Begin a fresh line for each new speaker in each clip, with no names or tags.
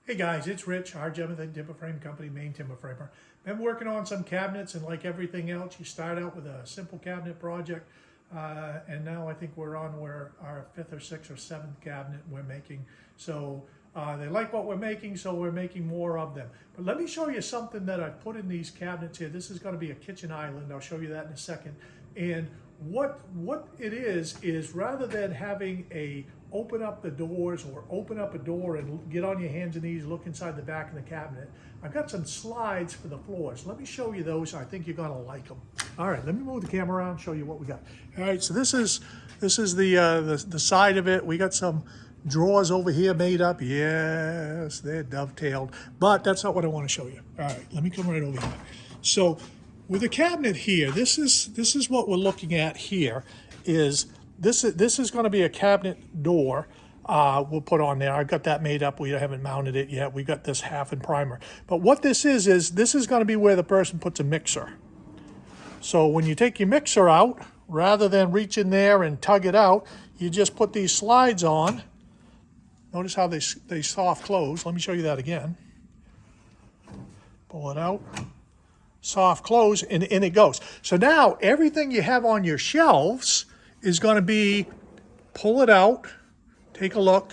Hey guys, it's Rich, our Jonathan Timber Frame Company, main timber framer. Been working on some cabinets, and like everything else, you start out with a simple cabinet project, and now I think we're on our fifth or sixth or seventh cabinet we're making. So they like what we're making, so we're making more of them. But let me show you something that I put in these cabinets here. This is going to be a kitchen island. I'll show you that in a second. And what it is rather than having a open up the doors or open up a door and get on your hands and knees, look inside the back of the cabinet, I've got some slides for the floors. Let me show you those. I think you're gonna like them. All right, let me move the camera around and show you what we got. All right, so this is the side of it. We got some drawers over here made up. Yes, they're dovetailed, but that's not what I want to show you. All right, let me come right over here. So with the cabinet here, this is what we're looking at here. This is going to be a cabinet door we'll put on there. I've got that made up. We haven't mounted it yet. We got this half in primer. But what this is this is going to be where the person puts a mixer. So when you take your mixer out, rather than reach in there and tug it out, you just put these slides on. Notice how they soft close. Let me show you that again. Pull it out. Soft close, and it goes. So now everything you have on your shelves is going to be, pull it out, take a look,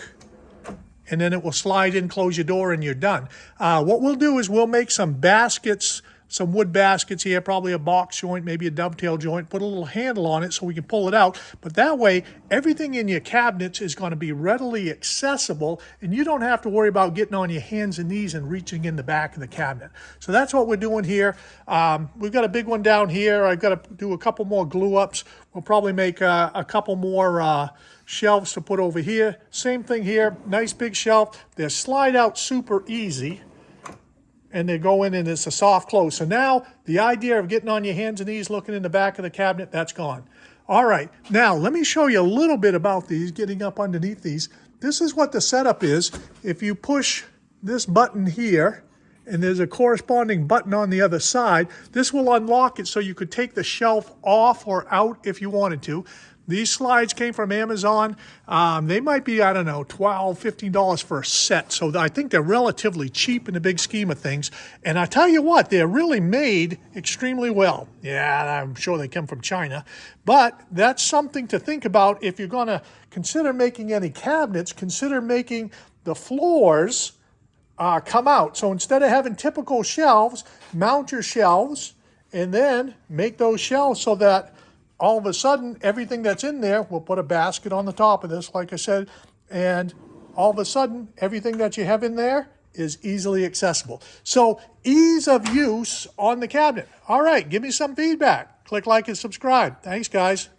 and then it will slide in, close your door, and you're done. What we'll do is we'll make some baskets, some wood baskets here, probably a box joint, maybe a dovetail joint, put a little handle on it so we can pull it out. But that way, everything in your cabinets is going to be readily accessible, and you don't have to worry about getting on your hands and knees and reaching in the back of the cabinet. So that's what we're doing here. We've got a big one down here. I've got to do a couple more glue ups. We'll probably make a couple more shelves to put over here. Same thing here, nice big shelf. They slide out super easy, and they go in and it's a soft close. So now the idea of getting on your hands and knees looking in the back of the cabinet, that's gone. All right, now let me show you a little bit about these, getting up underneath these. This is what the setup is. If you push this button here, and there's a corresponding button on the other side, this will unlock it so you could take the shelf off or out if you wanted to. These slides came from Amazon. They might be, I don't know, $12, $15 for a set. So I think they're relatively cheap in the big scheme of things. And I tell you what, they're really made extremely well. Yeah, I'm sure they come from China. But that's something to think about if you're going to consider making any cabinets. Consider making the floors come out. So instead of having typical shelves, mount your shelves and then make those shelves so that all of a sudden everything that's in there, we'll put a basket on the top of this, like I said, and all of a sudden everything that you have in there is easily accessible. So ease of use on the cabinet. All right, give me some feedback. Click like and subscribe. Thanks, guys.